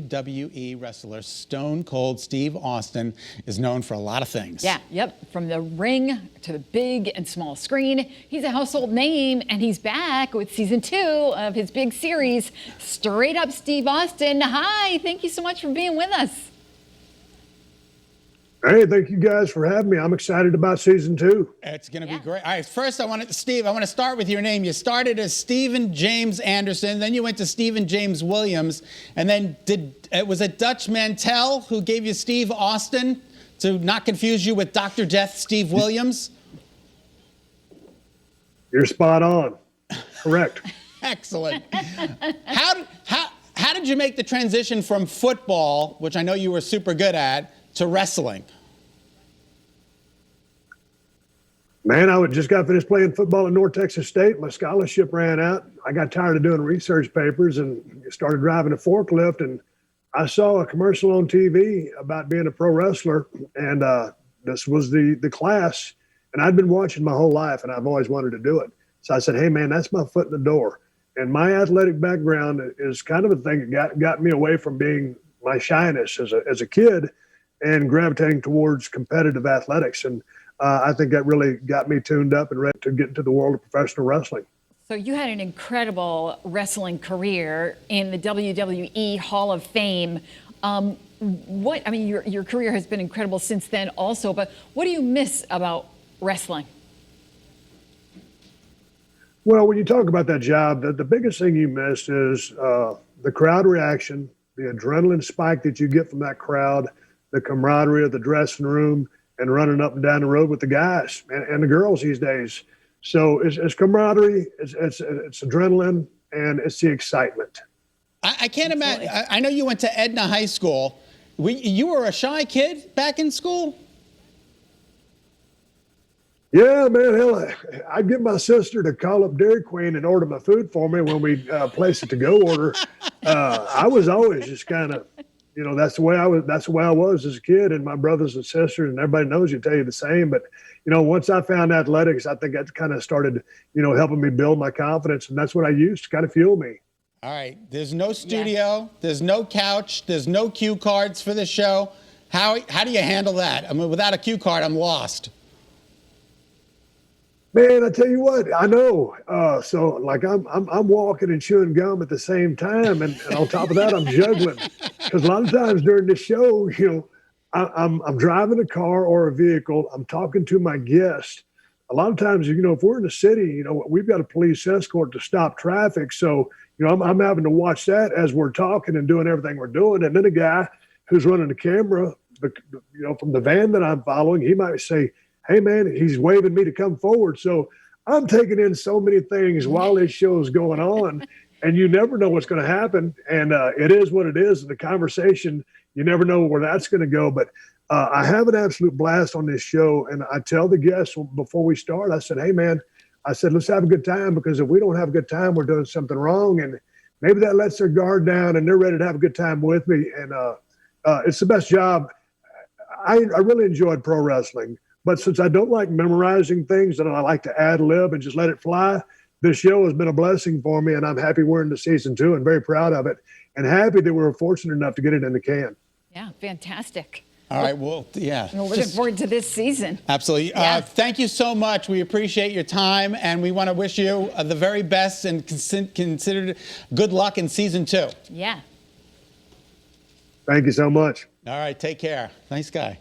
WWE wrestler Stone Cold Steve Austin is known for a lot of things. Yeah, yep. From the ring to the big and small screen, he's a household name, and he's back with season 2 of his big series, Straight Up Steve Austin. Hi, thank you so much for being with us. Hey, thank you guys for having me. I'm excited about season 2. It's going to be great. All right, first Steve, I want to start with your name. You started as Stephen James Anderson, then you went to Stephen James Williams, and then was it Dutch Mantell who gave you Steve Austin to not confuse you with Dr. Death Steve Williams? You're spot on. Correct. Excellent. How did you make the transition from football, which I know you were super good at, to wrestling? Man, I just got finished playing football at North Texas State. My scholarship ran out. I got tired of doing research papers and started driving a forklift. And I saw a commercial on TV about being a pro wrestler. And this was the class. And I'd been watching my whole life, and I've always wanted to do it. So I said, hey, man, that's my foot in the door. And my athletic background is kind of a thing that got me away from being my shyness as a kid and gravitating towards competitive athletics. And I think that really got me tuned up and ready to get into the world of professional wrestling. So you had an incredible wrestling career in the WWE Hall of Fame. Your career has been incredible since then also, but what do you miss about wrestling? Well, when you talk about that job, the biggest thing you miss is the crowd reaction, the adrenaline spike that you get from that crowd, the camaraderie of the dressing room, and running up and down the road with the guys and the girls these days. So it's camaraderie, it's adrenaline, and it's the excitement. I can't imagine. I know you went to Edna High School. You were a shy kid back in school? Yeah, man, hell, I'd get my sister to call up Dairy Queen and order my food for me when we place a to-go order. I was always just kind of, that's the way I was as a kid, and my brothers and sisters and everybody knows you tell you the same. But, once I found athletics, I think that kind of started, helping me build my confidence. And that's what I used to kind of fuel me. All right. There's no studio. There's no couch. There's no cue cards for the show. How do you handle that? I mean, without a cue card, I'm lost. Man, I tell you what, I know. So like I'm walking and chewing gum at the same time, and on top of that, I'm juggling. Because a lot of times during the show, I'm driving a car or a vehicle. I'm talking to my guest. A lot of times, if we're in the city, we've got a police escort to stop traffic. So, I'm having to watch that as we're talking and doing everything we're doing. And then a guy who's running the camera, from the van that I'm following, he might say, hey, man, he's waving me to come forward. So I'm taking in so many things while this show is going on, and you never know what's going to happen. And it is what it is. And the conversation, you never know where that's going to go. But I have an absolute blast on this show. And I tell the guests before we start, I said, hey, man, let's have a good time, because if we don't have a good time, we're doing something wrong. And maybe that lets their guard down and they're ready to have a good time with me. And it's the best job. I really enjoyed pro wrestling. But since I don't like memorizing things and I like to ad lib and just let it fly, this show has been a blessing for me, and I'm happy we're into season 2 and very proud of it, and happy that we were fortunate enough to get it in the can. Yeah, fantastic. All right, well, yeah. We're looking forward to this season. Absolutely. Yeah. Thank you so much. We appreciate your time, and we want to wish you the very best and consider good luck in season 2. Yeah. Thank you so much. All right, take care. Nice guy.